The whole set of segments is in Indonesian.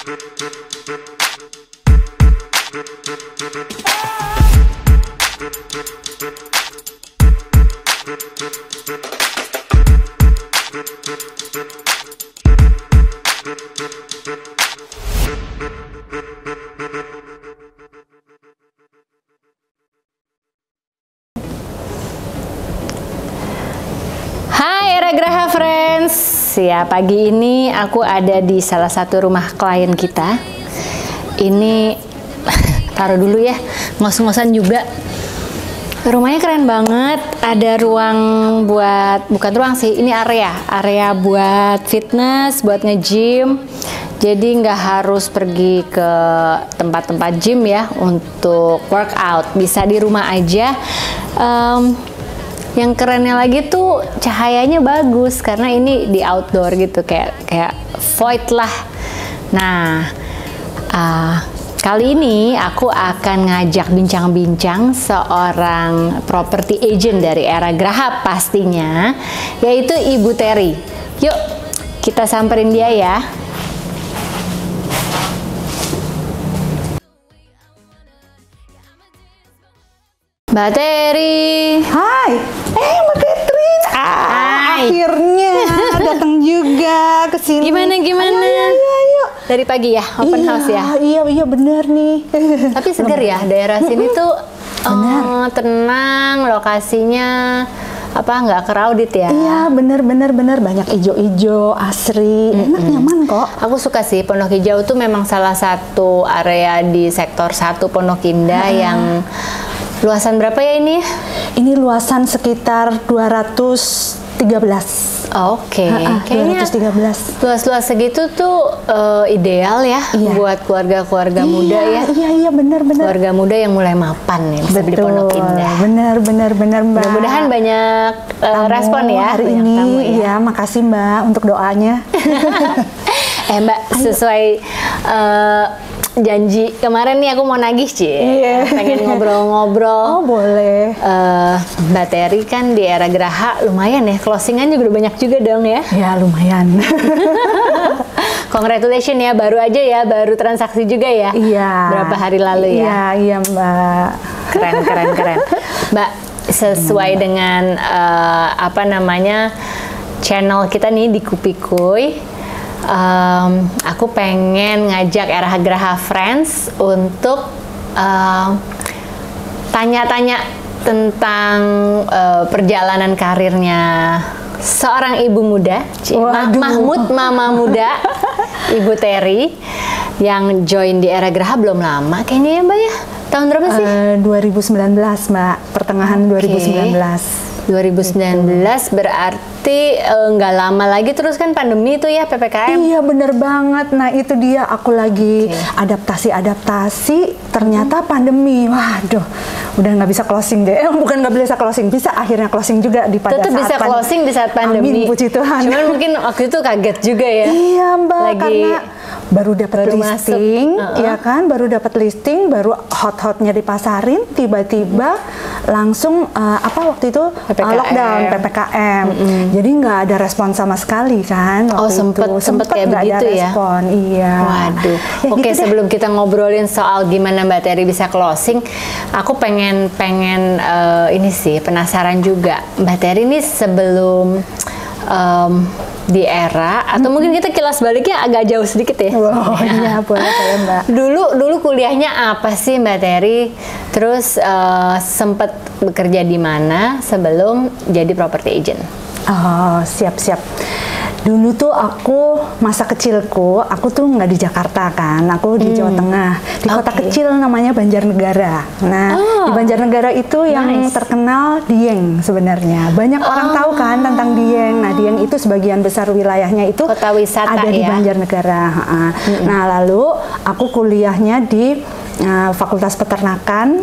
Hai Era Graha Friends, ya pagi ini aku ada di salah satu rumah klien kita. Ini taruh dulu ya, ngos-ngosan juga. Rumahnya keren banget, ada ruang buat, bukan ruang sih, ini area buat fitness, buat nge-gym. Jadi nggak harus pergi ke tempat-tempat gym ya untuk workout, bisa di rumah aja. Yang kerennya lagi tuh cahayanya bagus karena ini di outdoor gitu, kayak void lah. Nah, kali ini aku akan ngajak bincang-bincang seorang property agent dari Era Graha pastinya, yaitu Ibu Terry. Yuk kita samperin dia ya. Mbak Terry. Hai, Mbak Catherine. Hai. Akhirnya datang juga ke sini. Gimana? Ayo. Dari pagi ya, open house ya? Iya bener nih. Tapi seger ya, daerah sini tuh tenang, lokasinya nggak crowded ya? Iya bener banyak ijo-ijo, asri, enak nyaman kok. Aku suka sih Pondok Hijau tuh memang salah satu area di sektor 1 Pondok Indah yang luasan berapa ya ini? Ini luasan sekitar 213. Oke, kayaknya 213. luas-luas segitu tuh ideal ya buat keluarga-keluarga muda ya. Iya bener. Keluarga muda yang mulai mapan nih, bisa beli Pondok Indah. Bener Mbak. Mudah-mudahan banyak respon ya hari banyak ini. Tamu, ya. Iya, makasih Mbak untuk doanya. Mbak, sesuai janji kemarin nih aku mau nagih pengen ngobrol-ngobrol. Oh boleh. Mbak Terry kan di Era Graha lumayan ya, closingan juga udah banyak juga dong ya. Ya lumayan. Congratulations ya, baru transaksi juga ya. Iya. Berapa hari lalu ya? Iya Mbak. Keren. Mbak, sesuai dengan channel kita nih di Kupikuy. Aku pengen ngajak Era Graha Friends untuk tanya-tanya tentang perjalanan karirnya seorang ibu muda, mama muda, Ibu Terry yang join di Era Graha belum lama kayaknya ya Mbak ya. Tahun berapa sih? 2019 Mbak, pertengahan 2019. 2019 berarti nggak lama lagi, terus kan pandemi itu ya, PPKM. Iya bener banget. Nah itu dia, aku lagi adaptasi, ternyata pandemi. Waduh, udah nggak bisa closing deh. Bukan nggak bisa closing, bisa akhirnya closing juga di pada saat bisa closing di saat pandemi. Amin, puji Tuhan. Cuman mungkin waktu itu kaget juga ya. Iya Mbak, karena baru dapat listing, ya kan, baru dapat listing, baru hot-hotnya dipasarin, tiba-tiba langsung waktu itu lockdown PPKM. Jadi nggak ada respon sama sekali kan waktu itu. Sempet kayak nggak begitu ada ya. Respon, iya. Waduh. Ya, Oke, gitu sebelum kita ngobrolin soal gimana Mbak Terry bisa closing, aku pengen ini sih, penasaran juga. Mbak Terry ini sebelum di Era, atau mungkin kita kilas baliknya agak jauh sedikit ya. Iya, boleh Mbak. Dulu kuliahnya apa sih Mbak Terry? Terus sempet bekerja di mana sebelum jadi property agent? Oh, siap. Dulu tuh aku, masa kecilku, aku tuh nggak di Jakarta kan, aku di Jawa Tengah, di kota kecil namanya Banjarnegara. Nah, di Banjarnegara itu yang terkenal Dieng sebenarnya. Banyak orang tahu kan tentang Dieng. Nah, Dieng itu sebagian besar wilayahnya itu kota wisata ada di Banjarnegara. Nah, lalu aku kuliahnya di Fakultas Peternakan.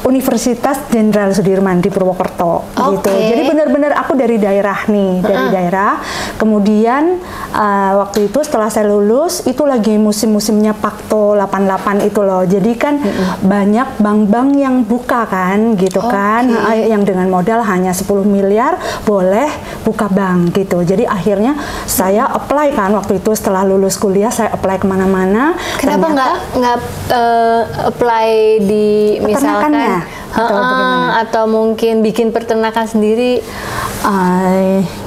Universitas Jenderal Sudirman di Purwokerto gitu. Jadi benar-benar aku dari daerah nih, dari daerah. Kemudian waktu itu setelah saya lulus itu lagi musim-musimnya Pakto 88 itu loh. Jadi kan banyak bank-bank yang buka kan gitu kan, yang dengan modal hanya 10 miliar boleh buka bank gitu. Jadi akhirnya saya apply kan waktu itu setelah lulus kuliah, saya apply kemana-mana. Kenapa nggak apply di misalkan atau mungkin bikin peternakan sendiri?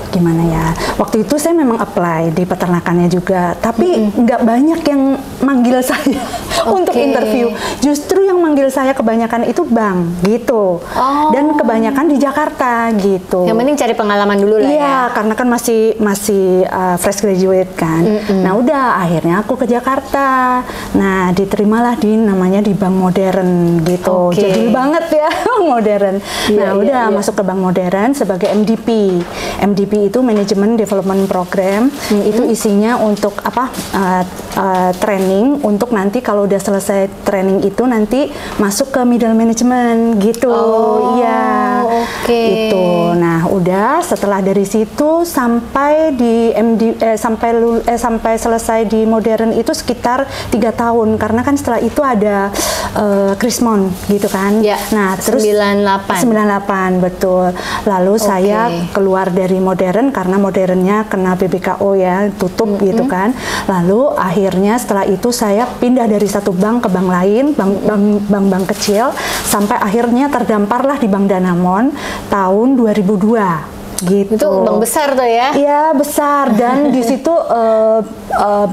Gimana ya, waktu itu saya memang apply di peternakannya juga, tapi nggak banyak yang manggil saya untuk interview. Justru yang manggil saya kebanyakan itu bank gitu, dan kebanyakan di Jakarta gitu. Yang penting cari pengalaman dulu lah ya. Karena kan masih fresh graduate kan. Nah udah akhirnya aku ke Jakarta. Nah diterimalah namanya di Bank Modern gitu. Jadul banget ya modern. Nah udah masuk ke Bank Modern sebagai MDP. MDP itu Management Development Program. Itu isinya untuk training untuk nanti kalau udah selesai training itu nanti masuk ke middle management gitu. Itu. Nah udah setelah dari situ sampai di sampai selesai di Modern itu sekitar 3 tahun, karena kan setelah itu ada Krismon gitu kan. Nah terus 98 betul. Lalu saya keluar dari Modern karena Modernnya kena BBKO ya, tutup gitu kan. Lalu akhirnya setelah itu saya pindah dari satu bank ke bank lain, bank kecil, sampai akhirnya terdamparlah di Bank Danamon tahun 2002. Gitu. Itu bank besar tuh ya? Iya besar, dan di situ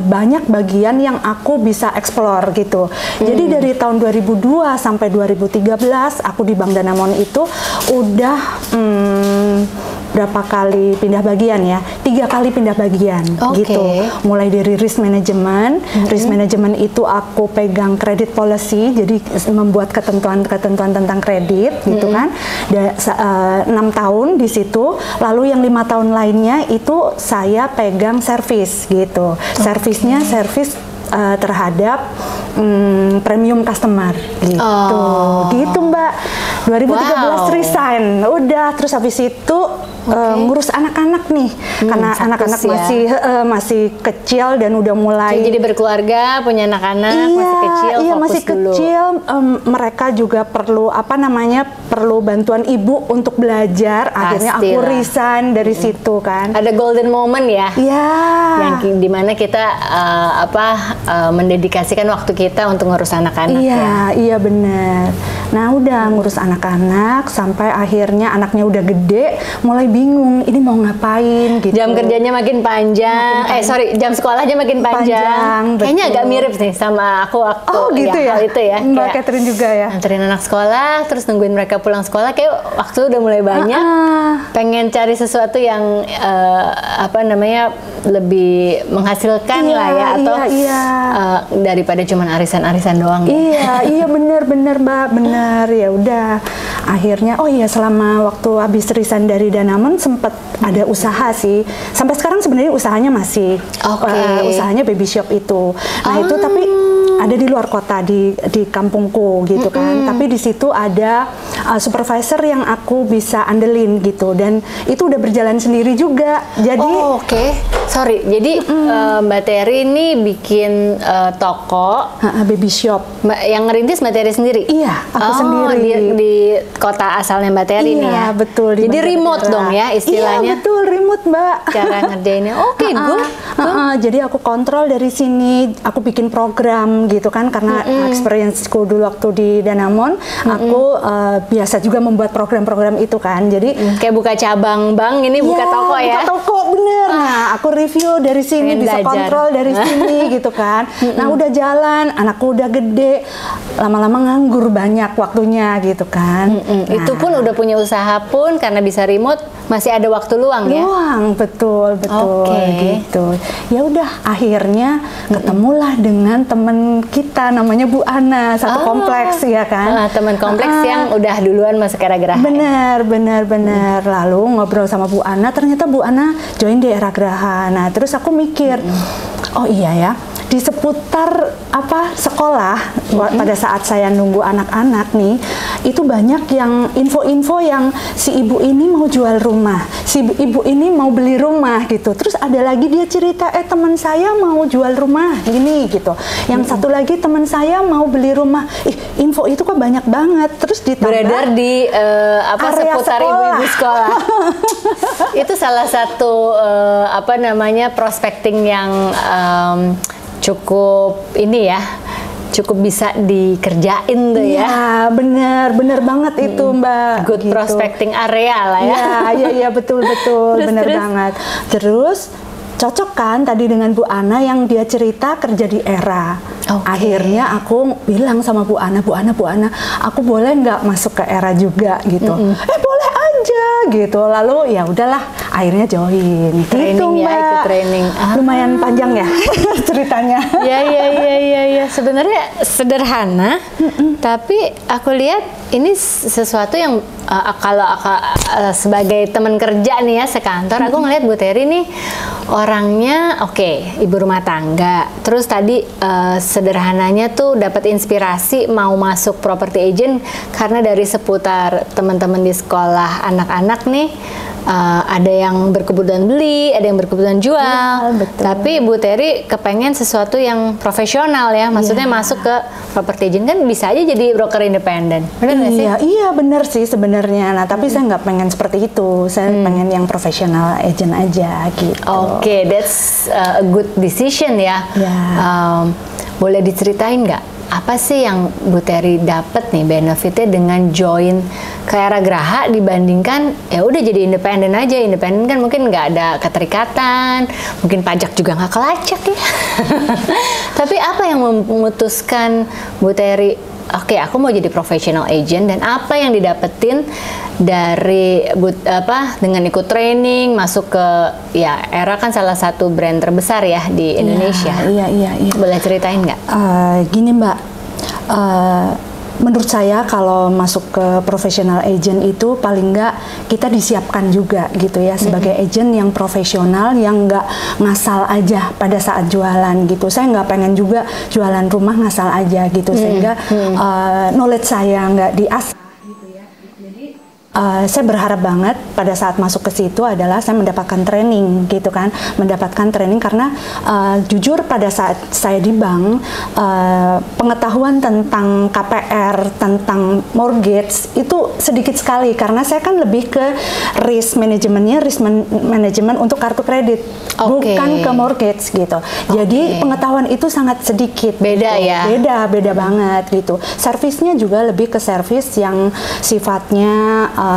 banyak bagian yang aku bisa explore gitu. Jadi dari tahun 2002 sampai 2013 aku di Bank Danamon itu udah berapa kali pindah bagian ya? 3 kali pindah bagian gitu. Mulai dari risk management, risk management itu aku pegang credit policy, jadi membuat ketentuan-ketentuan tentang kredit gitu kan. 6 tahun di situ. Lalu yang 5 tahun lainnya itu saya pegang service gitu. Servisnya servis terhadap premium customer gitu. Gitu Mbak. 2013 resign. Udah terus habis itu ngurus anak-anak nih. Karena anak-anak masih kecil dan udah mulai jadi berkeluarga, punya anak-anak masih kecil, masih kecil. Mereka juga perlu perlu bantuan ibu untuk belajar. Akhirnya aku resign dari situ kan. Ada golden moment ya. Yang dimana kita mendedikasikan waktu kita untuk ngurus anak-anak. Iya benar. Nah udah ngurus anak-anak sampai akhirnya anaknya udah gede, mulai bingung ini mau ngapain gitu. Jam kerjanya makin panjang. Jam sekolahnya makin panjang. Kayaknya agak mirip nih sama aku waktu gitu ya. Itu ya. Mbak Catherine juga ya. Nganterin anak sekolah, terus nungguin mereka pulang sekolah, kayak waktu udah mulai banyak. Pengen cari sesuatu yang lebih menghasilkan lah ya, atau daripada cuman arisan-arisan doang. Iya benar Mbak, benar. Ya udah akhirnya selama waktu habis resign dari Danamon sempat ada usaha sih. Sampai sekarang sebenarnya usahanya masih usahanya baby shop itu. Nah itu tapi ada di luar kota di kampungku gitu kan. Tapi di situ ada supervisor yang aku bisa andelin gitu, dan itu udah berjalan sendiri juga. Jadi jadi Mbak Terry ini bikin toko baby shop. Yang ngerintis Mbak Terry sendiri? Iya, aku sendiri di kota asalnya Mbak Terry ini ya. Betul. Jadi remote dong ya istilahnya. Iya betul, remote Mbak. Cara ngerjainnya. Good. Jadi aku kontrol dari sini, aku bikin program gitu kan, karena experience-ku dulu waktu di Danamon, aku biasa juga membuat program-program itu kan. Jadi kayak buka cabang bank, ini buka toko ya. Buka toko bener. Nah aku review dari sini, bisa kontrol dari sini gitu kan. Nah udah jalan, anakku udah gede, lama-lama nganggur banyak waktunya gitu kan. Itu pun udah punya usaha pun karena bisa remote masih ada waktu luang ya. Betul gitu. Ya udah akhirnya ketemulah dengan temen kita namanya Bu Ana, satu kompleks ya kan. Teman kompleks yang udah duluan masuk era Geraha. Benar. Lalu ngobrol sama Bu Ana, ternyata Bu Ana join di era Geraha. Nah terus aku mikir, oh iya ya, di seputar sekolah pada saat saya nunggu anak-anak nih, itu banyak yang info-info yang si ibu ini mau jual rumah, si ibu ini mau beli rumah gitu. Terus ada lagi dia cerita, teman saya mau jual rumah gini gitu. Yang satu lagi teman saya mau beli rumah. Info itu kok banyak banget. Terus ditambah beredar di seputar ibu-ibu sekolah. Itu salah satu prospecting yang cukup ini ya, cukup bisa dikerjain tuh ya. Iya, bener banget itu Mbak. Good gitu. Prospecting area lah ya. Iya betul bener banget. Terus cocok kan tadi dengan Bu Ana yang dia cerita kerja di Era. Akhirnya aku bilang sama Bu Ana, aku boleh nggak masuk ke Era juga gitu. Boleh aja gitu. Lalu ya udahlah, akhirnya join. Training gitu, ya, ikut training. Lumayan panjang ya ceritanya. Iya. Sebenarnya sederhana, tapi aku lihat ini sesuatu yang kalau sebagai teman kerja nih ya sekantor, aku ngelihat Bu Terry nih orangnya ibu rumah tangga. Terus tadi sederhananya tuh dapat inspirasi mau masuk property agent karena dari seputar teman-teman di sekolah anak-anak nih. Ada yang berkebutuhan beli, ada yang berkebutuhan jual. Betul. Tapi Bu Terry kepengen sesuatu yang profesional ya, maksudnya masuk ke property agent kan bisa aja jadi broker independen. Benar nggak sih? Iya benar sih sebenarnya. Nah tapi saya nggak pengen seperti itu. Saya pengen yang profesional agent aja gitu. Oke, that's a good decision ya. Boleh diceritain nggak? Apa sih yang Bu Terry dapat nih benefitnya dengan join ke Era Graha dibandingkan ya udah jadi independen aja. Independen kan mungkin nggak ada keterikatan, mungkin pajak juga nggak kelacak ya. Tapi apa yang memutuskan Bu Terry, aku mau jadi professional agent, dan apa yang didapetin dari dengan ikut training masuk ke Era kan salah satu brand terbesar ya di Indonesia. Iya. Boleh ceritain nggak? Gini Mbak, menurut saya kalau masuk ke professional agent itu paling nggak kita disiapkan juga gitu ya sebagai agent yang profesional, yang nggak ngasal aja pada saat jualan gitu. Saya nggak pengen juga jualan rumah ngasal aja gitu, sehingga knowledge saya nggak diasah. Saya berharap banget pada saat masuk ke situ adalah saya mendapatkan training gitu kan, karena jujur pada saat saya di bank pengetahuan tentang KPR, tentang mortgage itu sedikit sekali karena saya kan lebih ke risk manajemen untuk kartu kredit, bukan ke mortgage gitu. Jadi pengetahuan itu sangat sedikit. Beda gitu. ya? Beda banget gitu. Servisnya juga lebih ke servis yang sifatnya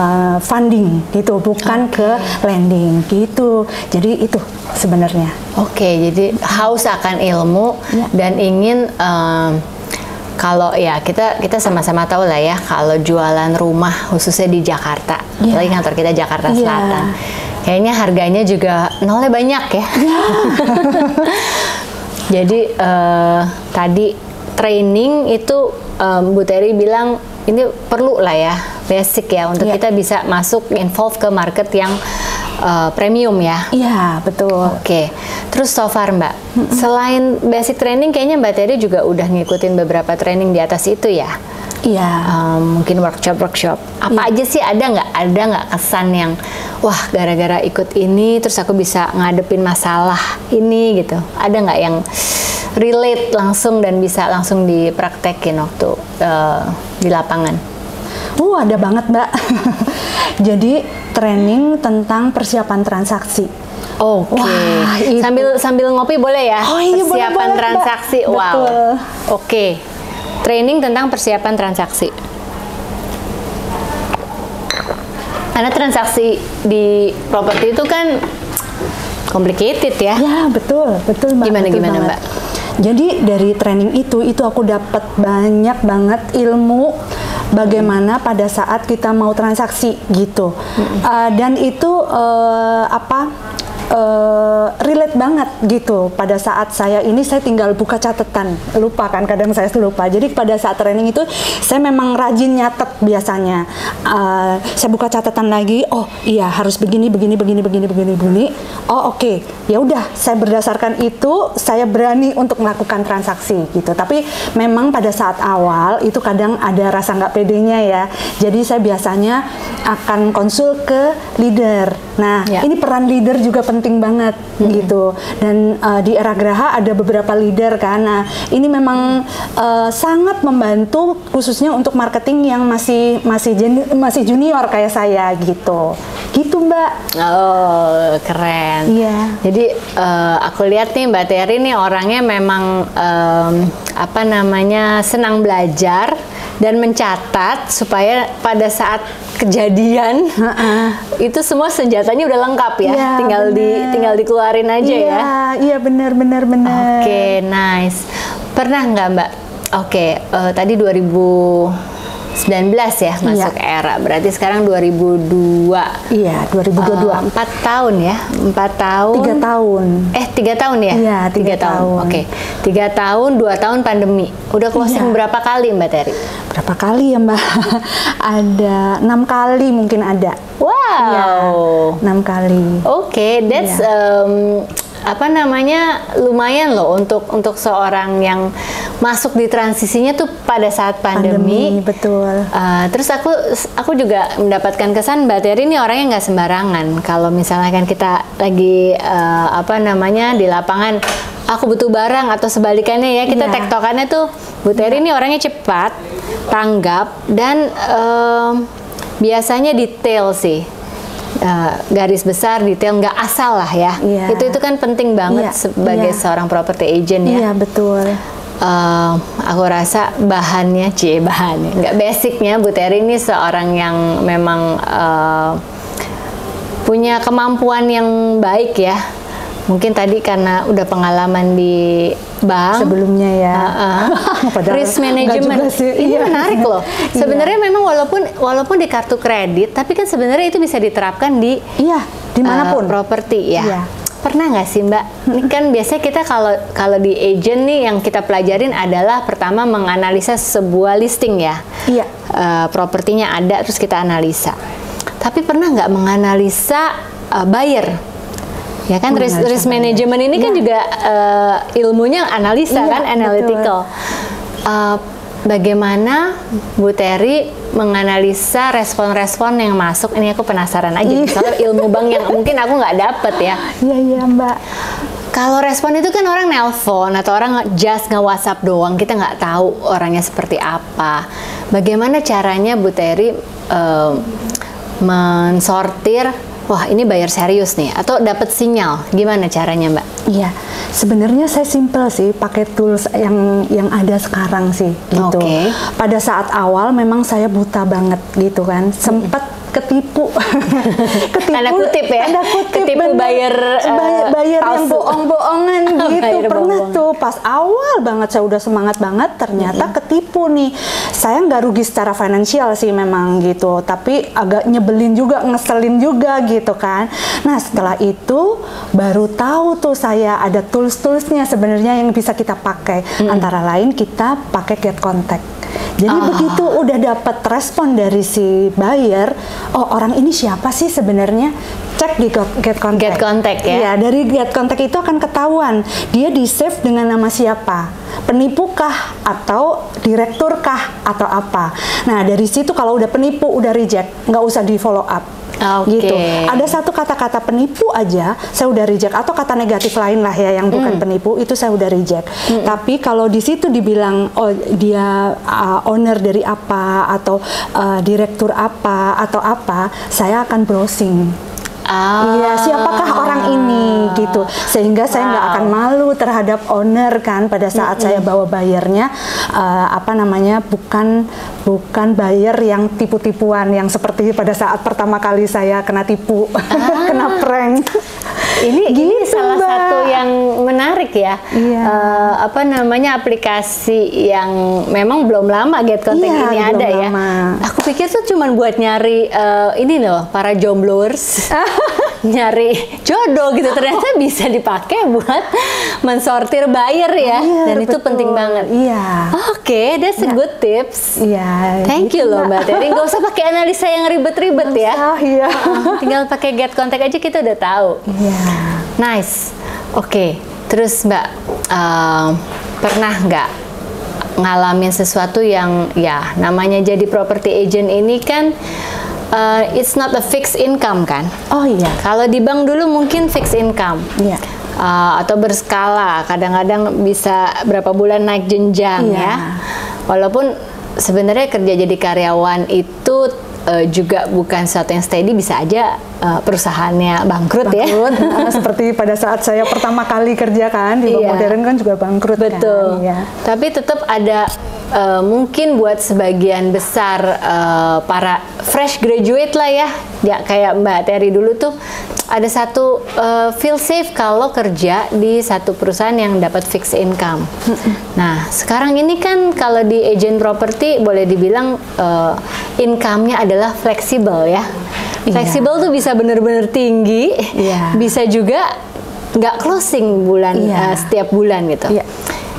funding gitu, bukan ke lending gitu. Jadi itu sebenarnya. Jadi haus akan ilmu dan ingin kalau ya kita sama-sama tahu lah ya kalau jualan rumah khususnya di Jakarta, apalagi kantor kita Jakarta Selatan, kayaknya harganya juga nolnya banyak ya. Jadi tadi training itu Bu Terry bilang ini perlu lah ya, basic ya untuk kita bisa masuk involve ke market yang premium ya. Iya, betul. Terus so far Mbak, selain basic training kayaknya Mbak Terry juga udah ngikutin beberapa training di atas itu ya? Iya. Mungkin workshop. Apa aja sih, ada nggak kesan yang wah gara-gara ikut ini terus aku bisa ngadepin masalah ini gitu? Ada nggak yang relate langsung dan bisa langsung dipraktekin waktu di lapangan? Ada banget Mbak. Jadi training tentang persiapan transaksi. Sambil ngopi boleh ya? Persiapan boleh, transaksi. Mbak. Wow. Betul. Training tentang persiapan transaksi. Karena transaksi di properti itu kan complicated ya? Ya betul Mbak. Gimana Mbak? Jadi dari training itu aku dapat banyak banget ilmu bagaimana pada saat kita mau transaksi gitu. Dan itu relate banget gitu. Pada saat saya tinggal buka catatan, lupa kan, kadang saya lupa. Jadi pada saat training itu saya memang rajin nyatet biasanya. Saya buka catatan lagi, oh iya harus begini. Oh oke. Ya udah, saya berdasarkan itu saya berani untuk melakukan transaksi gitu. Tapi memang pada saat awal itu kadang ada rasa nggak pedenya ya. Jadi saya biasanya akan konsul ke leader. Nah, ini peran leader juga penting banget gitu. Dan di Era Graha ada beberapa leader kan. Nah, ini memang sangat membantu khususnya untuk marketing yang masih junior kayak saya gitu. Gitu, Mbak. Oh, keren. Iya. Jadi aku lihat nih Mbak Terry nih orangnya memang senang belajar dan mencatat supaya pada saat kejadian itu semua senjatanya udah lengkap ya, tinggal dikeluarin aja ya. Iya benar. Oke, nice. Pernah nggak Mbak? Oke, tadi 2019 ya masuk Era, berarti sekarang 2002. Iya, 2022. 4 tahun ya, 4 tahun. 3 tahun. 3 tahun ya? Iya, 3 tahun. Oke, 3 tahun, 2 tahun pandemi. Udah closing berapa kali Mbak Terry? Berapa kali ya Mbak? Ada 6 kali mungkin ada. Wow. 6 kali. Oke, that's lumayan loh untuk seorang yang masuk di transisinya tuh pada saat pandemi. Betul. Terus aku juga mendapatkan kesan Mbak Terry ini orangnya nggak sembarangan. Kalau misalnya kan kita lagi di lapangan, aku butuh barang atau sebalikannya ya, kita tektokannya tuh Bu Terry ini orangnya cepat, tanggap, dan biasanya detail sih. Garis besar, detail, nggak asal lah ya. Itu kan penting banget sebagai seorang property agent ya. Iya, betul. Aku rasa nggak basicnya Bu Terry ini seorang yang memang punya kemampuan yang baik ya. Mungkin tadi karena udah pengalaman di bank sebelumnya ya. Risk management ini menarik loh. Sebenarnya memang walaupun di kartu kredit, tapi kan sebenarnya itu bisa diterapkan di dimanapun properti ya. Pernah nggak sih Mbak? Ini kan biasanya kita kalau di agent nih yang kita pelajarin adalah pertama menganalisa sebuah listing ya. Iya. Propertinya ada terus kita analisa. Tapi pernah nggak menganalisa buyer? Ya kan risk management ini kan juga ilmunya analisa kan, analytical. Bagaimana Bu Terry menganalisa respon-respon yang masuk? Ini aku penasaran aja. Misalnya ilmu bank yang mungkin aku nggak dapet ya. Iya Mbak. Kalau respon itu kan orang nelpon atau orang just nge-WhatsApp doang, kita nggak tahu orangnya seperti apa. Bagaimana caranya Bu Terry mensortir? Wah, ini buyer serius nih, atau dapat sinyal, gimana caranya Mbak? Iya, sebenarnya saya simple sih, pakai tools yang ada sekarang sih, gitu. Pada saat awal memang saya buta banget, gitu kan, sempat ketipu, tanda kutip ya, ketipu buyer yang bohong-bohongan gitu. Pernah tuh pas awal banget saya udah semangat banget, ternyata ketipu nih. Saya nggak rugi secara finansial sih memang gitu, tapi agak nyebelin juga, ngeselin juga gitu kan. Nah setelah itu baru tahu tuh saya ada tools-toolsnya sebenarnya yang bisa kita pakai. Antara lain kita pakai Get Contact. Jadi begitu udah dapat respon dari si buyer, oh orang ini siapa sih sebenarnya? Cek di Get Contact. Get Contact ya? Iya, dari Get Contact itu akan ketahuan dia di save dengan nama siapa, penipukah atau direkturkah atau apa. Nah dari situ kalau udah penipu udah reject, nggak usah di follow up. Gitu. Ada satu kata-kata penipu aja saya udah reject, atau kata negatif lain lah ya yang bukan penipu itu saya udah reject. Tapi kalau di situ dibilang oh dia owner dari apa atau direktur apa atau apa, saya akan browsing. Iya, siapakah orang ini gitu, sehingga saya nggak akan malu terhadap owner kan pada saat saya bawa bayarnya bukan buyer yang tipu-tipuan yang seperti pada saat pertama kali saya kena tipu, kena prank. Ini salah satu yang menarik ya. Aplikasi yang memang belum lama Get Contact ini ada ya. Aku pikir tuh cuman buat nyari ini loh para jomblowers. nyari jodoh gitu, ternyata bisa dipakai buat mensortir buyer ya. Dan itu penting banget. Iya. Oke, that's a good tips. Iya. Thank you loh Mbak Terry. Gak usah pakai analisa yang ribet-ribet ya. Iya. Tinggal pakai get contact aja kita udah tahu. Iya. Nice. Oke. Terus Mbak, pernah nggak ngalamin sesuatu yang ya namanya jadi property agent ini kan it's not a fixed income kan? Oh iya. Kalau di bank dulu mungkin fixed income. Iya. Atau berskala, kadang-kadang bisa berapa bulan naik jenjang ya. Walaupun sebenarnya kerja jadi karyawan itu juga bukan sesuatu yang steady, bisa aja perusahaannya bangkrut ya. Seperti pada saat saya pertama kali kerja kan di bank modern kan juga bangkrut. Betul. Kan. Iya. Tapi tetap ada mungkin buat sebagian besar para fresh graduate lah ya, kayak Mbak Terry dulu tuh ada satu feel safe kalau kerja di satu perusahaan yang dapat fixed income. Nah sekarang ini kan kalau di agent property boleh dibilang income-nya adalah fleksibel ya. Fleksibel tuh bisa bener-bener tinggi, bisa juga nggak closing bulan setiap bulan gitu.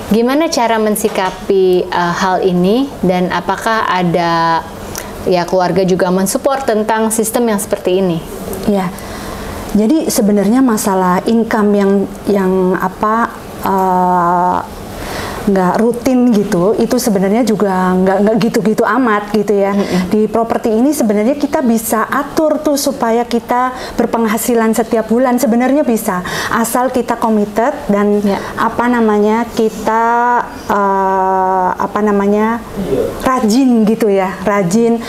Gimana cara mensikapi hal ini, dan apakah ada ya keluarga juga mensupport tentang sistem yang seperti ini? Ya, jadi sebenarnya masalah income yang apa nggak rutin gitu, itu sebenarnya juga nggak gitu-gitu amat gitu ya. Di properti ini sebenarnya kita bisa atur tuh supaya kita berpenghasilan setiap bulan, sebenarnya bisa, asal kita committed dan apa namanya kita rajin gitu ya, rajin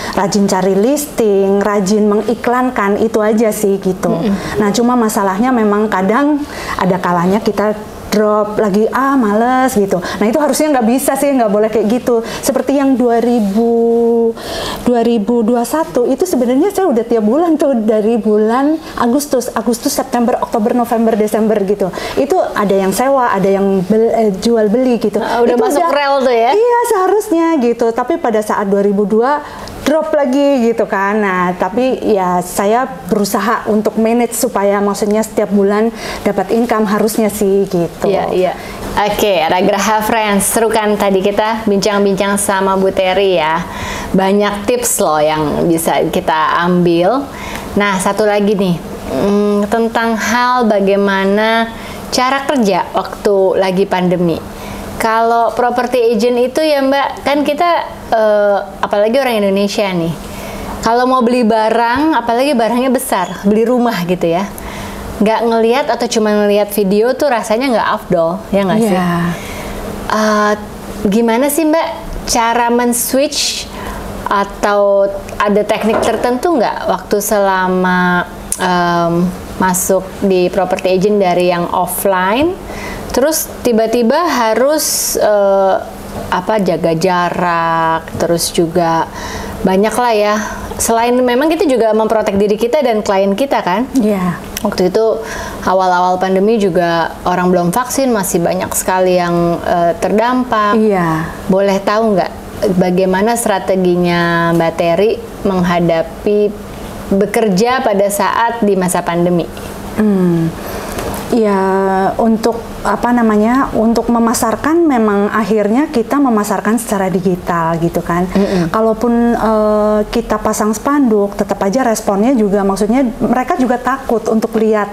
cari listing, rajin mengiklankan, itu aja sih gitu. Nah cuma masalahnya memang kadang ada kalanya kita drop lagi, males gitu. Nah itu harusnya nggak bisa sih, nggak boleh kayak gitu. Seperti yang 2021 itu sebenarnya saya udah tiap bulan tuh, dari bulan Agustus, September, Oktober, November, Desember gitu. Itu ada yang sewa, ada yang jual beli gitu. Udah itu masuk rel tuh ya? Iya seharusnya gitu. Tapi pada saat 2002 drop lagi gitu kan. Nah, tapi ya saya berusaha untuk manage supaya maksudnya setiap bulan dapat income, harusnya sih gitu. Iya. Oke, Aragraha Friends, seru kan tadi kita bincang-bincang sama Bu Terry ya. Banyak tips loh yang bisa kita ambil. Nah, satu lagi nih, tentang hal bagaimana cara kerja waktu lagi pandemi. Kalau property agent itu ya Mbak, kan kita apalagi orang Indonesia nih, kalau mau beli barang, apalagi barangnya besar, beli rumah gitu ya, nggak ngelihat atau cuma ngelihat video tuh rasanya nggak afdol, ya nggak sih? Gimana sih Mbak cara men-switch, atau ada teknik tertentu nggak waktu selama masuk di property agent dari yang offline, terus tiba-tiba harus jaga jarak, terus juga banyak lah ya. Selain memang kita juga memprotek diri kita dan klien kita kan. Waktu itu awal-awal pandemi juga orang belum vaksin, masih banyak sekali yang terdampak. Boleh tahu nggak bagaimana strateginya Mbak Terry menghadapi bekerja pada saat di masa pandemi? Ya, untuk untuk memasarkan memang akhirnya kita memasarkan secara digital gitu kan. Kalaupun kita pasang spanduk, tetap aja responnya juga, maksudnya mereka juga takut untuk lihat,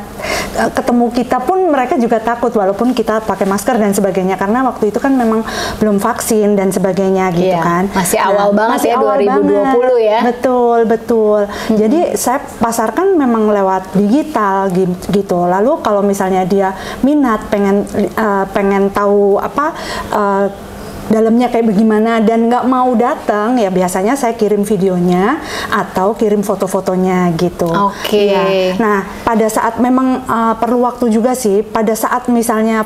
ketemu kita pun mereka juga takut walaupun kita pakai masker dan sebagainya, karena waktu itu kan memang belum vaksin dan sebagainya gitu kan. Masih awal banget masih ya, awal 2020 banget. Ya. Betul. Jadi saya pasarkan memang lewat digital gitu. Lalu kalau misalnya dia minat, pengen tahu dalamnya kayak bagaimana dan nggak mau datang, ya biasanya saya kirim videonya atau kirim foto-fotonya gitu. Nah, pada saat memang perlu waktu juga sih, pada saat misalnya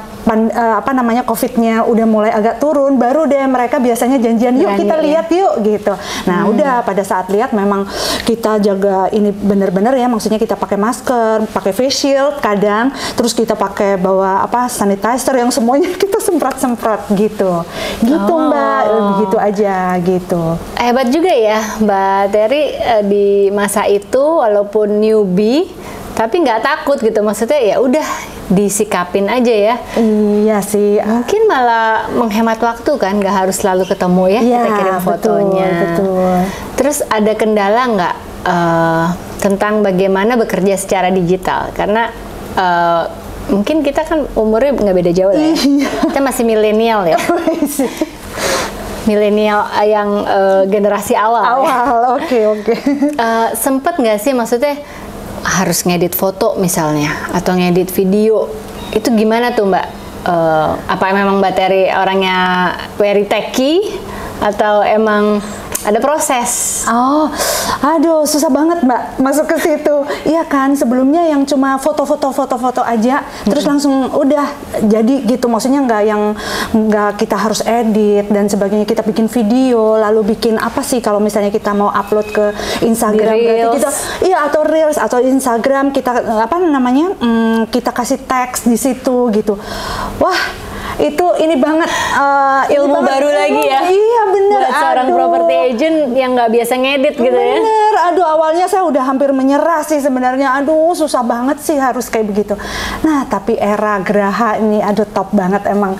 COVID-nya udah mulai agak turun, baru deh mereka biasanya janjian, yuk kita lihat yuk gitu. Nah, udah pada saat lihat memang kita jaga ini bener-bener ya, maksudnya kita pakai masker, pakai face shield kadang, terus kita pakai bawa sanitizer yang semuanya kita semprot-semprot gitu. Mbak, gitu aja gitu. Hebat juga ya Mbak Terry di masa itu, walaupun newbie tapi nggak takut gitu, maksudnya ya udah disikapin aja ya. Iya sih. Mungkin malah menghemat waktu kan, nggak harus selalu ketemu ya, kita kirim fotonya. Betul. Terus ada kendala nggak tentang bagaimana bekerja secara digital? Karena mungkin kita kan umurnya nggak beda jauh lah ya. Kita masih milenial ya. Milenial yang generasi awal. Oke. Sempet nggak sih, maksudnya harus ngedit foto misalnya atau ngedit video, itu gimana tuh Mbak? Apa memang Mbak Terry orangnya very techy atau emang ada proses? Aduh, susah banget Mbak masuk ke situ. Iya kan, sebelumnya yang cuma foto-foto aja, terus langsung udah jadi gitu. Maksudnya nggak kita harus edit dan sebagainya. Kita bikin video, lalu bikin apa sih kalau misalnya kita mau upload ke Instagram, berarti kita, atau Reels atau Instagram, kita kita kasih teks di situ gitu. Wah, itu ini banget ilmu baru lagi ya. Iya bener. Buat seorang property agent yang nggak biasa ngedit gitu ya. Bener. Aduh, awalnya saya udah hampir menyerah sih sebenarnya. Aduh, susah banget sih harus kayak begitu. Nah, tapi era Graha ini aduh top banget emang.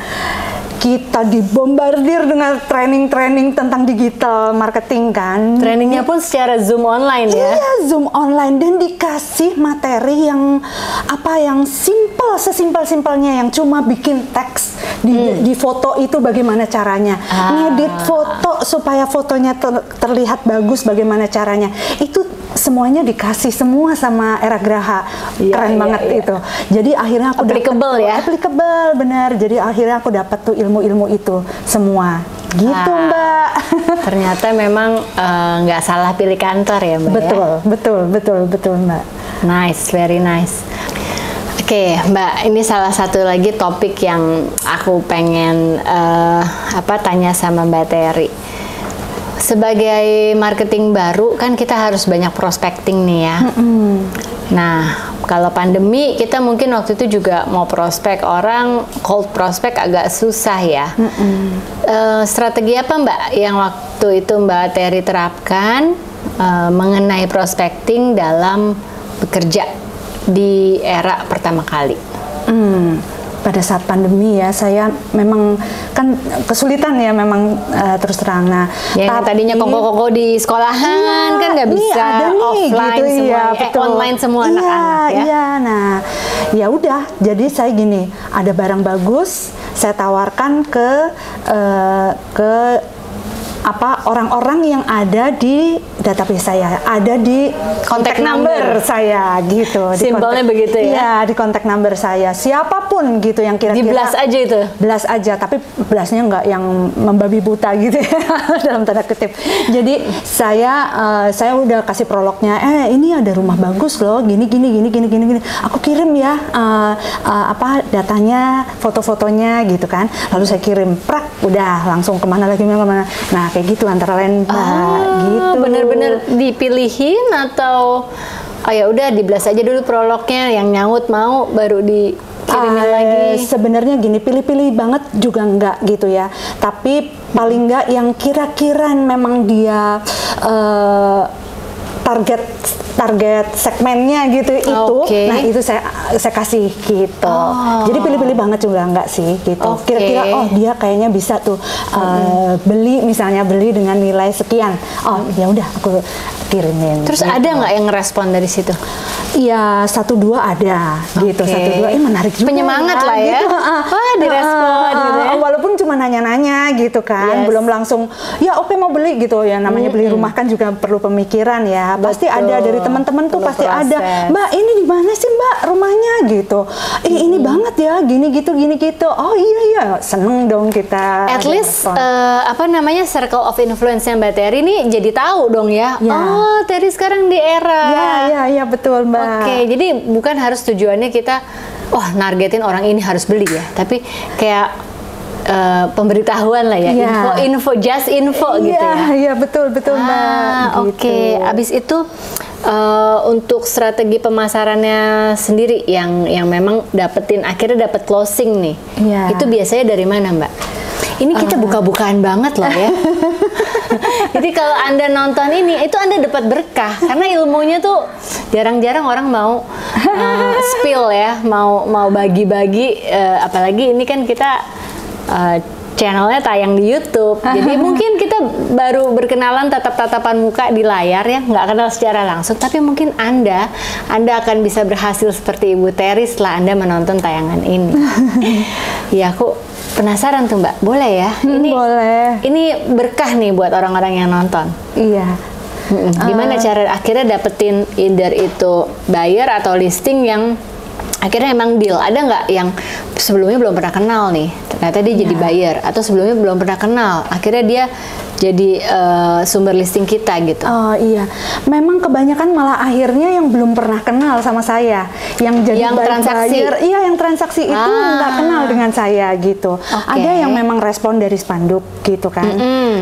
Kita dibombardir dengan training tentang digital marketing kan. Trainingnya pun secara Zoom online ya? Iya, Zoom online, dan dikasih materi yang sesimpel-simpelnya, yang cuma bikin teks di foto itu bagaimana caranya. Ngedit foto supaya fotonya terlihat bagus bagaimana caranya. Itu semuanya dikasih semua sama Era Graha. Keren banget itu. Jadi akhirnya aku applicable, benar. Jadi akhirnya aku dapat tuh ilmu itu semua. Gitu Mbak. Ternyata memang nggak salah pilih kantor ya Mbak. Betul Mbak. Nice, very nice. Oke, Mbak, ini salah satu lagi topik yang aku pengen tanya sama Mbak Terry. Sebagai marketing baru kan kita harus banyak prospecting nih ya. Nah, kalau pandemi kita mungkin waktu itu juga mau prospek orang, cold prospect agak susah ya. Strategi apa Mbak yang waktu itu Mbak Terry terapkan mengenai prospecting dalam bekerja di era pertama kali? Pada saat pandemi ya, saya memang kan kesulitan ya memang terus terang. Nah, yang tadinya kongko-kongko di sekolahan kan nggak bisa offline gitu, semua, online semua anak-anak ya. Iya, nah ya udah. Jadi saya gini, ada barang bagus, saya tawarkan ke orang-orang yang ada di database saya, ada di kontak number saya gitu. Simpelnya begitu ya? Iya, di kontak number saya. Siapapun gitu yang kira-kira. Di blast aja itu? Blast aja, tapi blastnya nggak yang membabi buta gitu ya, dalam tanda kutip. Jadi saya udah kasih prolognya, ini ada rumah bagus loh, gini. Aku kirim ya datanya, foto-fotonya gitu kan. Lalu saya kirim, udah langsung kemana. Nah, kayak gitu antara lain gitu. Bener-bener dipilihin atau ya udah di-blast aja dulu prolognya, yang nyaut mau baru dikirimin lagi? Sebenarnya gini, pilih-pilih banget juga enggak gitu ya. Tapi paling enggak yang kira-kira memang dia target segmennya gitu itu. Nah, itu saya kasih gitu. Jadi pilih-pilih banget juga enggak sih gitu. Kira-kira dia kayaknya bisa tuh beli dengan nilai sekian. Ya udah aku kirimin. Terus gitu. Ada nggak yang ngerespon dari situ? Iya, 1-2 ada gitu. 1-2 menarik juga. Penyemangat lah ya. Gitu. Direspon gitu ya. Walaupun cuma nanya-nanya gitu kan. Belum langsung ya oke mau beli gitu ya. Namanya beli rumah kan juga perlu pemikiran ya. Pasti ada dari teman-teman tuh pasti ada. Mbak, ini di mana sih Mbak rumahnya gitu. Ini banget ya, gini gitu. Oh iya, seneng dong kita. At least circle of influence-nya Mbak Terry ini jadi tahu dong ya. Oh, Terry sekarang di Era. Iya betul Mbak. Oke, jadi bukan harus tujuannya kita nargetin orang ini harus beli ya, tapi kayak pemberitahuan lah ya, info just info gitu ya. Iya betul Mbak. Oke. Abis itu untuk strategi pemasarannya sendiri yang memang akhirnya dapat closing nih, itu biasanya dari mana Mbak? Ini kita buka-bukaan banget loh ya. Jadi kalau Anda nonton ini, itu Anda dapat berkah. Karena ilmunya tuh jarang-jarang orang mau spill ya, mau bagi-bagi, apalagi ini kan kita channelnya tayang di YouTube, jadi mungkin kita baru berkenalan tatap-tatapan muka di layar ya, nggak kenal secara langsung, tapi mungkin Anda akan bisa berhasil seperti Ibu Terry setelah Anda menonton tayangan ini. Ya, aku penasaran tuh Mbak, boleh ya? Boleh. Ini berkah nih buat orang-orang yang nonton. Iya. Gimana cara akhirnya dapetin either itu buyer atau listing yang akhirnya emang deal? Ada nggak yang sebelumnya belum pernah kenal nih, ternyata dia jadi buyer, atau sebelumnya belum pernah kenal, akhirnya dia jadi sumber listing kita gitu? Oh iya, memang kebanyakan malah akhirnya yang belum pernah kenal sama saya, yang jadi transaksi. Buyer, iya yang transaksi itu nggak kenal dengan saya gitu. Ada yang memang respon dari spanduk gitu kan,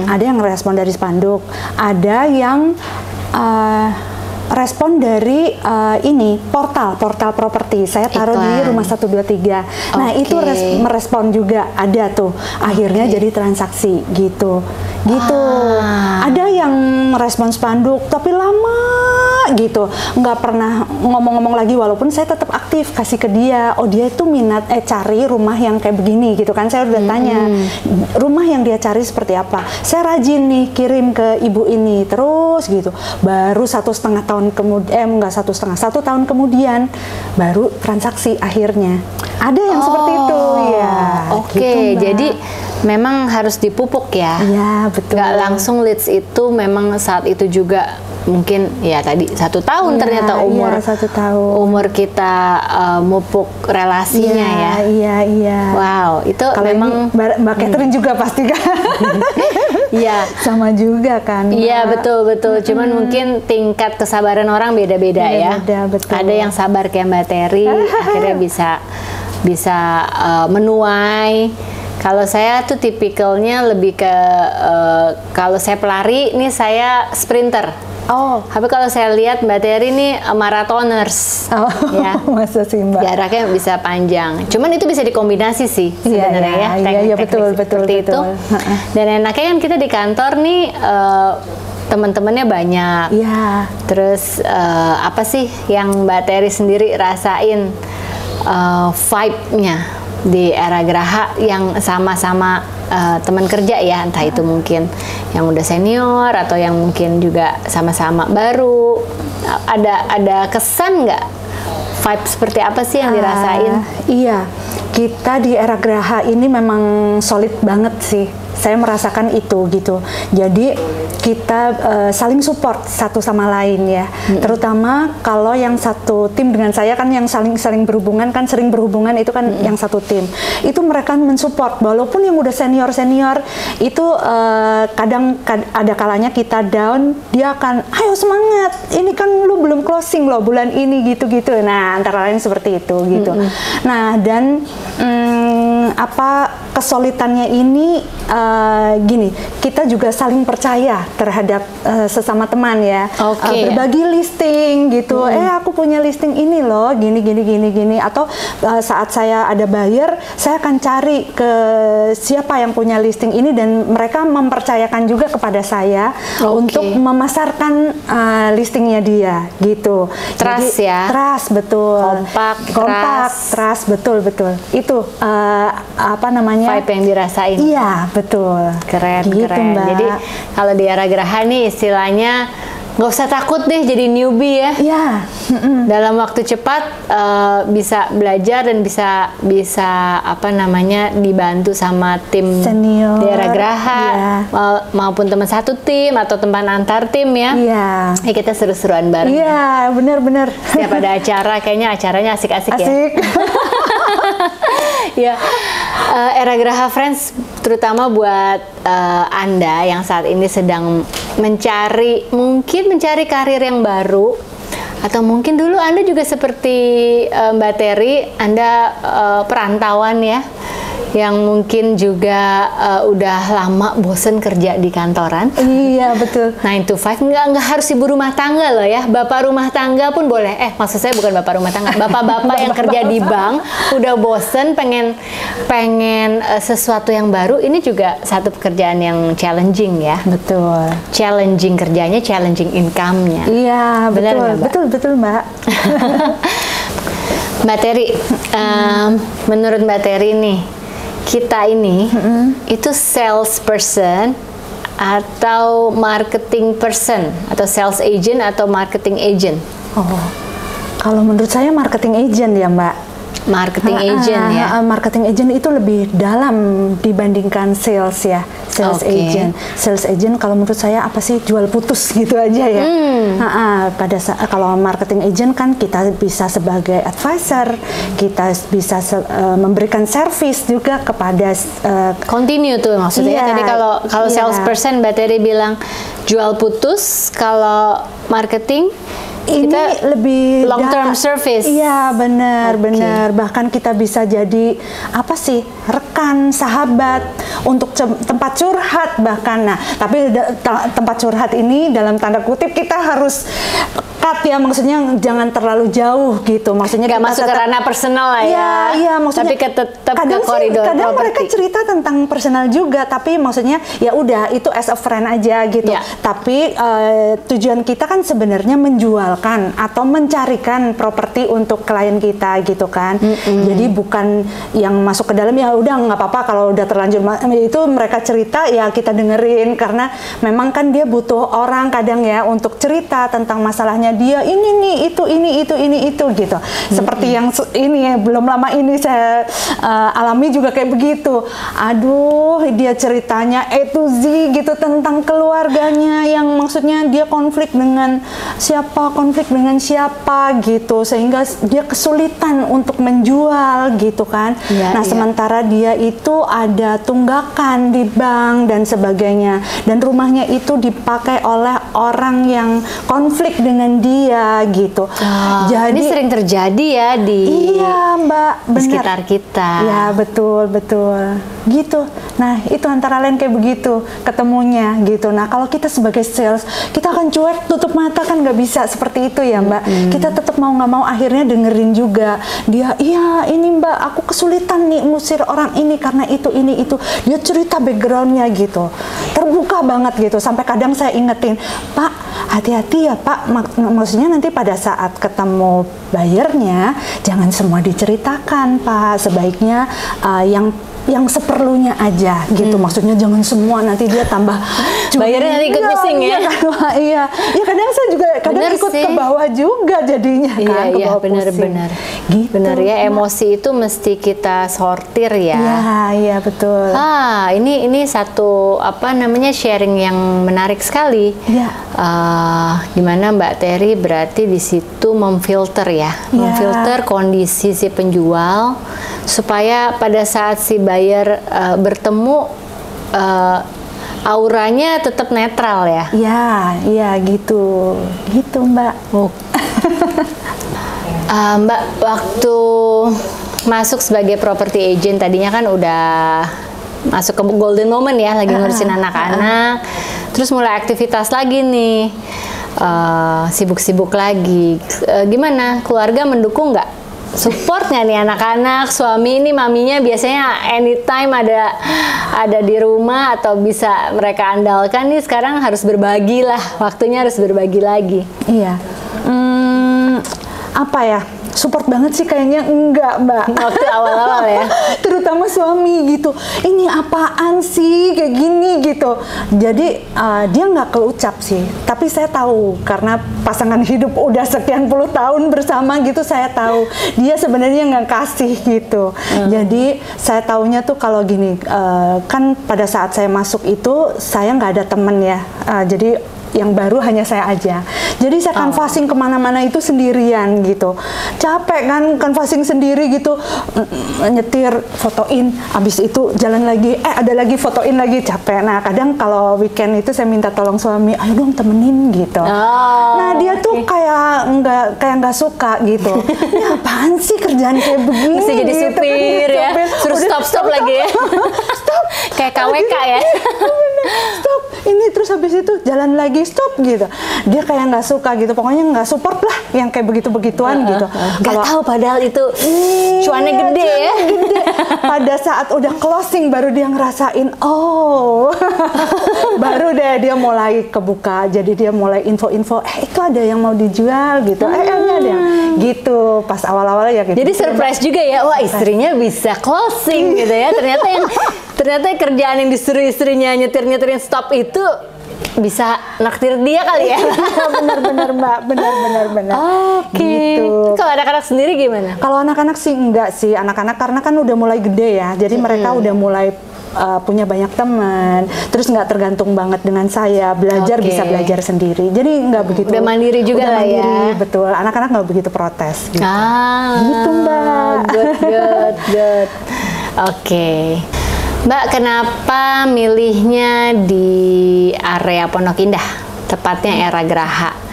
ada yang respon dari spanduk, ada yang respon dari ini portal properti. Saya taruh di Rumah 123. Nah, itu merespon juga, ada tuh. Akhirnya jadi transaksi gitu. Ada yang merespon spanduk tapi lama gitu. Nggak pernah ngomong-ngomong lagi, walaupun saya tetap aktif kasih ke dia. Oh, dia itu minat cari rumah yang kayak begini gitu kan. Saya udah tanya rumah yang dia cari seperti apa. Saya rajin nih kirim ke ibu ini terus gitu. Baru 1,5 tahun kemudian, enggak 1,5, 1 tahun kemudian baru transaksi akhirnya. Ada yang seperti itu ya. Oke, gitu, jadi memang harus dipupuk ya. Iya, betul. Nggak langsung leads itu memang saat itu juga mungkin ya tadi 1 tahun ternyata umur 1 tahun. Umur kita mupuk relasinya ya. Iya. Wow, itu kalau memang Mbak Catherine juga pasti kan. Iya, sama juga kan. Iya, betul. Cuman mungkin tingkat kesabaran orang beda-beda ya. Betul. Ada yang sabar kayak Mbak Terry, akhirnya bisa menuai. Kalau saya tuh tipikalnya lebih ke kalau saya pelari nih saya sprinter. Tapi kalau saya lihat Mbak Terry nih marathoners. Ya. Masa sih Mbak? Jaraknya bisa panjang. Cuman itu bisa dikombinasi sih sebenarnya ya. Iya, betul. Itu. Dan enaknya kan kita di kantor nih teman-temannya banyak. Iya. Terus apa sih yang Mbak Terry sendiri rasain vibe-nya di Era Graha yang sama-sama teman kerja ya, entah itu mungkin yang udah senior atau yang mungkin juga sama-sama baru, ada kesan nggak, vibe seperti apa sih yang dirasain? Iya, kita di Era Graha ini memang solid banget sih. Saya merasakan itu gitu. Jadi kita saling support satu sama lain ya. Terutama kalau yang satu tim dengan saya kan yang saling berhubungan kan, sering berhubungan itu kan yang satu tim. Itu mereka mensupport walaupun yang udah senior itu kadang ada kalanya kita down, dia akan ayo semangat. Ini kan lu belum closing loh bulan ini gitu-gitu. Nah, antara lain seperti itu gitu. Nah, dan kesulitannya ini gini, kita juga saling percaya terhadap sesama teman ya. Berbagi listing gitu. Aku punya listing ini loh, gini. Atau saat saya ada buyer, saya akan cari ke siapa yang punya listing ini dan mereka mempercayakan juga kepada saya untuk memasarkan listingnya dia gitu. Trust. Jadi, ya. Trust, betul. Kompak, trust, betul. Itu vibe yang dirasain. Iya, betul. Keren. Mbak. Jadi kalau di Era Graha nih istilahnya nggak usah takut deh jadi newbie ya. Iya. Dalam waktu cepat bisa belajar dan bisa dibantu sama tim senior di Era Graha maupun teman satu tim atau teman antar tim ya. Iya. Kita seru-seruan bareng. Iya, benar. Setiap ada acara kayaknya acaranya asik-asik ya. Ya, Era Graha Friends, terutama buat Anda yang saat ini sedang mencari karir yang baru, atau mungkin dulu Anda juga seperti Mbak Terry, Anda perantauan ya, yang mungkin juga udah lama bosen kerja di kantoran. Iya, betul. 9 to 5, nggak harus ibu rumah tangga loh ya, bapak rumah tangga pun boleh. Maksud saya bukan bapak rumah tangga, bapak-bapak yang kerja di bank udah bosen, pengen sesuatu yang baru. Ini juga satu pekerjaan yang challenging ya. Betul. Challenging kerjanya, challenging income-nya. Iya, betul, betul Mbak. Mbak Terry, menurut Mbak Terry nih, kita ini itu salesperson atau marketing person, atau sales agent atau marketing agent? Oh, kalau menurut saya marketing agent ya Mbak. Marketing agent ya. Marketing agent itu lebih dalam dibandingkan sales ya. Sales agent. Sales agent kalau menurut saya apa sih, jual putus gitu aja ya. Pada saat kalau marketing agent kan kita bisa sebagai advisor, kita bisa memberikan service juga kepada continue tuh maksudnya. Tadi kalau salesperson Mbak Terry bilang jual putus, kalau marketing ini kita lebih long term service. Iya, benar. Bahkan kita bisa jadi apa sih, rekan, sahabat untuk tempat curhat bahkan. Nah, tapi tempat curhat ini dalam tanda kutip kita harus cut ya, maksudnya jangan terlalu jauh gitu. Maksudnya nggak masuk ke ranah personal lah ya. Iya, maksudnya. Tapi tetap ke koridor properti. Kadang mereka cerita tentang personal juga, tapi maksudnya ya udah itu as a friend aja gitu. Tapi tujuan kita kan sebenarnya menjualkan atau mencarikan properti untuk klien kita gitu kan. Jadi bukan yang masuk ke dalam ya udah nggak apa-apa kalau udah terlanjur itu mereka cerita ya kita dengerin, karena memang kan dia butuh orang kadang ya untuk cerita tentang masalahnya dia ini nih itu gitu. Seperti yang ini ya, belum lama ini saya alami juga kayak begitu. Aduh, dia ceritanya A to Z gitu tentang keluarganya yang maksudnya dia konflik dengan siapa gitu, sehingga dia kesulitan untuk menjual gitu kan. Sementara dia itu ada tunggakan di bank dan sebagainya, dan rumahnya itu dipakai oleh orang yang konflik dengan dia gitu. Jadi ini sering terjadi ya di Mbak, di sekitar kita. Ya betul gitu. Nah itu antara lain kayak begitu ketemunya gitu. Nah kalau kita sebagai sales, kita akan cuek tutup mata kan nggak bisa seperti itu ya Mbak. Kita tetap mau nggak mau akhirnya dengerin juga dia. Iya ini Mbak, aku kesulitan nih ngusir orang ini karena itu. Dia cerita backgroundnya gitu, terbuka banget gitu. Sampai kadang saya ingetin, Pak hati-hati ya Pak, maksudnya nanti pada saat ketemu buyernya jangan semua diceritakan Pak, sebaiknya yang seperlunya aja gitu. Maksudnya jangan semua, nanti dia tambah bayarnya nanti ikut pusing ya. Iya, kadang saya juga ikut ke bawah juga jadinya kan. Iya, benar. Gitu. Benar ya, emosi itu mesti kita sortir ya. Iya, betul. Ini satu sharing yang menarik sekali. Iya. Dimana Mbak Terry berarti di situ memfilter ya, memfilter kondisi si penjual supaya pada saat si buyer bertemu auranya tetap netral ya. Iya gitu Mbak. Mbak, waktu masuk sebagai property agent tadinya kan udah masuk ke golden moment ya, lagi ngurusin anak-anak, terus mulai aktivitas lagi nih, sibuk-sibuk lagi. Gimana, keluarga mendukung nggak? Support nggak nih anak-anak? Suami ini maminya biasanya anytime ada di rumah atau bisa mereka andalkan, nih sekarang harus berbagi lah, waktunya harus berbagi lagi. Iya. Apa ya? Support banget sih kayaknya enggak Mbak. Waktu awal-awal ya. Terutama suami gitu. Ini apaan sih kayak gini gitu. Jadi dia nggak keucap sih. Tapi saya tahu karena pasangan hidup udah sekian puluh tahun bersama gitu, saya tahu dia sebenarnya nggak kasih gitu. Jadi saya taunya tuh kalau gini, kan pada saat saya masuk itu saya nggak ada temen ya. Jadi yang baru hanya saya aja. Jadi saya canvassing kemana-mana itu sendirian gitu. Capek kan canvassing sendiri gitu, nyetir, fotoin, habis itu jalan lagi, ada lagi fotoin lagi, capek. Nah kadang kalau weekend itu saya minta tolong suami, ayo dong temenin gitu. Nah dia tuh kayak nggak suka gitu. Ini apaan sih kerjaan kayak begini? Mesti jadi gitu, supir ya, suruh stop lagi ya. Stop. Kayak KWK ya. stop ini, terus habis itu jalan lagi stop gitu. Dia kayak nggak suka gitu, pokoknya nggak support lah yang kayak begitu-begituan gitu. Nggak tahu padahal itu cuannya gede ya. Gede. Pada saat udah closing baru dia ngerasain, oh baru deh dia mulai kebuka, jadi dia mulai info-info, itu ada yang mau dijual gitu, ini ada yang gitu. Pas awal-awal ya gitu. Jadi surprise juga ya, wah istrinya bisa closing gitu ya. Ternyata kerjaan yang disuruh istrinya nyetir-nyetirin stop itu bisa naktir dia kali ya. Benar-benar Mbak, benar. Oke. Gitu. Kalau anak-anak sendiri gimana? Kalau anak-anak sih enggak sih, anak-anak karena kan udah mulai gede ya, jadi mereka udah mulai punya banyak teman, terus nggak tergantung banget dengan saya, belajar bisa belajar sendiri, jadi nggak begitu. Udah mandiri juga udah lah mandiri, ya. Betul, anak-anak nggak begitu protes. Gitu. Gitu Mbak. Good. Oke. Mbak, kenapa milihnya di area Pondok Indah, tepatnya Era Graha?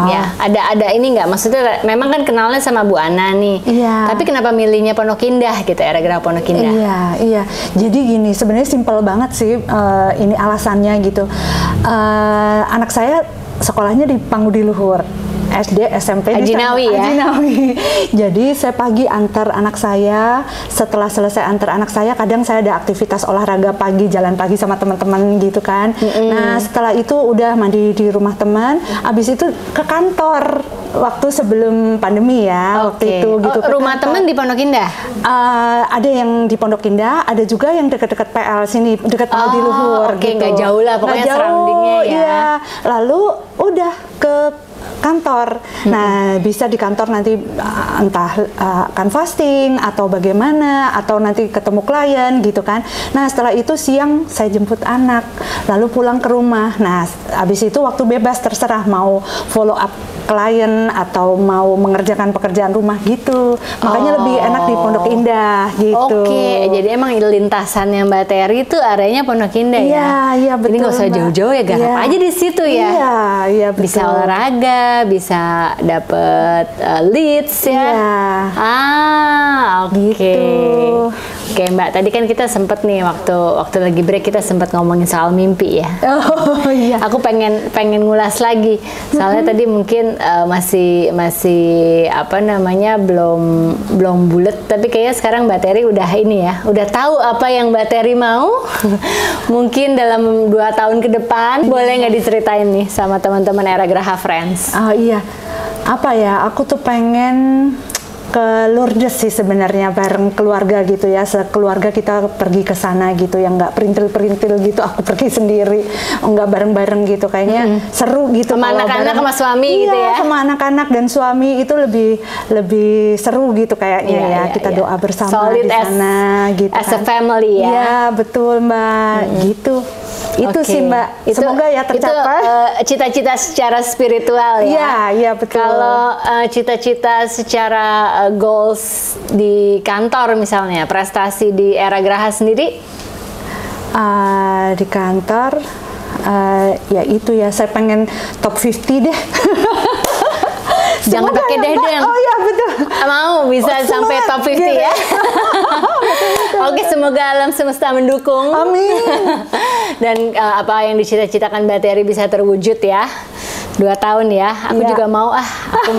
Ya, ada ini nggak? Maksudnya memang kan kenalnya sama Bu Ana nih. Iya. Tapi kenapa milihnya Pondok Indah gitu, Era Graha Pondok Indah? Iya. Jadi gini, sebenarnya simpel banget sih ini alasannya gitu. Anak saya sekolahnya di Pangudi Luhur. SD, SMP Ajinawi ya. Ajinawi. Jadi saya pagi antar anak saya, setelah selesai antar anak saya, kadang saya ada aktivitas olahraga pagi, jalan pagi sama teman-teman gitu kan. Nah setelah itu udah mandi di rumah teman, abis itu ke kantor waktu sebelum pandemi ya. Waktu itu gitu. Rumah teman di Pondok Indah? Ada yang di Pondok Indah, ada juga yang dekat-dekat PL sini, dekat Pangudi Luhur. Oke, gitu. nggak jauh lah, pokoknya surroundingnya ya. Iya. Lalu udah ke kantor. Nah, bisa di kantor nanti entah akan fasting atau bagaimana, atau nanti ketemu klien gitu kan. Nah, setelah itu siang saya jemput anak, lalu pulang ke rumah. Nah, habis itu waktu bebas terserah mau follow up klien atau mau mengerjakan pekerjaan rumah gitu. Makanya lebih enak di Pondok Indah gitu. Oke, jadi emang lintasannya Mbak Terry itu areanya Pondok Indah ya? Iya, betul. Jadi nggak usah jauh-jauh ya, garap aja di situ ya? Iya, betul. Bisa olahraga, bisa dapet leads ya? Iya. Oke. Gitu. Oke Mbak, tadi kan kita sempet nih waktu lagi break kita sempat ngomongin soal mimpi ya. Oh iya. Aku pengen ngulas lagi. Soalnya tadi mungkin masih apa namanya belum bulet, tapi kayaknya sekarang Mbak Terry udah ini ya, udah tahu apa yang Mbak Terry mau. Mungkin dalam 2 tahun ke depan boleh nggak diceritain nih sama teman-teman Era Graha Friends? Oh iya. Apa ya? Aku tuh pengen ke Lourdes sih sebenarnya, bareng keluarga gitu ya, sekeluarga kita pergi ke sana gitu, yang nggak perintil-perintil gitu, aku pergi sendiri, nggak bareng-bareng gitu, kayaknya seru gitu. Sama anak-anak sama suami gitu ya? Sama anak-anak dan suami itu lebih seru gitu kayaknya kita doa bersama solid di sana gitu. As a family ya? Iya betul Mbak, gitu. Itu sih Mbak, semoga ya tercapai. Itu cita-cita secara spiritual ya? Iya betul. Kalau cita-cita secara goals di kantor misalnya, prestasi di Era Graha sendiri? Di kantor, ya itu ya, saya pengen top 50 deh. Jangan pakai deh. Oh iya betul. Mau bisa sampai top 50 gitu. Ya? Oke, semoga alam semesta mendukung. Amin. Dan apa yang dicita-citakan Mbak Terry bisa terwujud ya. 2 tahun ya, aku juga mau aku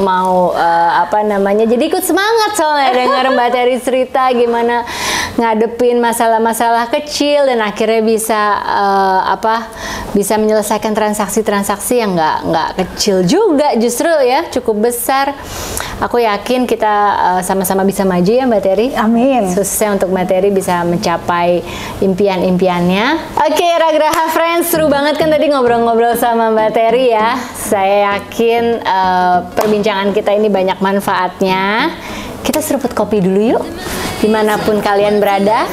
mau apa namanya, jadi ikut semangat soalnya dengar Mbak Terry cerita gimana ngadepin masalah-masalah kecil dan akhirnya bisa menyelesaikan transaksi-transaksi yang nggak kecil juga, justru ya cukup besar. Aku yakin kita sama-sama bisa maju ya Mbak Terry. Amin. Suksesnya untuk Mbak Terry bisa mencapai impian-impiannya. Oke, Era Graha Friends, seru banget kan tadi ngobrol-ngobrol sama Mbak Terry ya. Saya yakin perbincangan kita ini banyak manfaatnya. Kita seruput kopi dulu yuk, dimanapun kalian berada.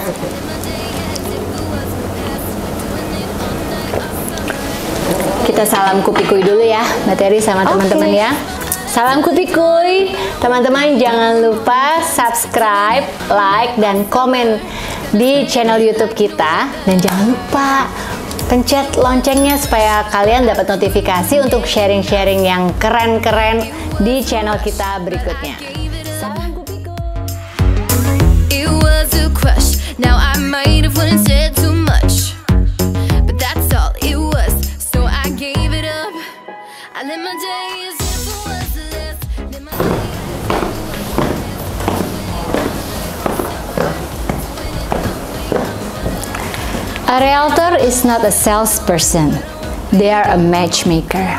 Kita salam kupi-kuy dulu ya Mbak Terry sama teman-teman ya. Salam kupi-kuy, teman-teman jangan lupa subscribe, like, dan komen di channel YouTube kita. Dan jangan lupa pencet loncengnya supaya kalian dapat notifikasi untuk sharing-sharing yang keren-keren di channel kita berikutnya. Salam kupi-kuy. It was a crush. Now I might have went and said too much, A realtor is not a salesperson. They are a matchmaker.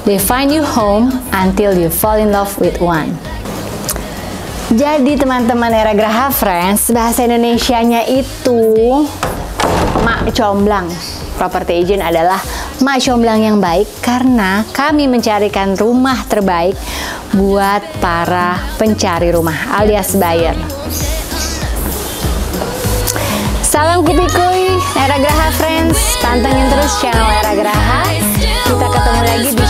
They find you home until you fall in love with one. Jadi teman-teman Era Graha Friends, bahasa Indonesianya itu mak comblang. Property agent adalah mak comblang yang baik karena kami mencarikan rumah terbaik buat para pencari rumah alias buyer. Salam kupi-kuy Era Graha Friends, pantengin terus channel Era Graha. Kita ketemu lagi di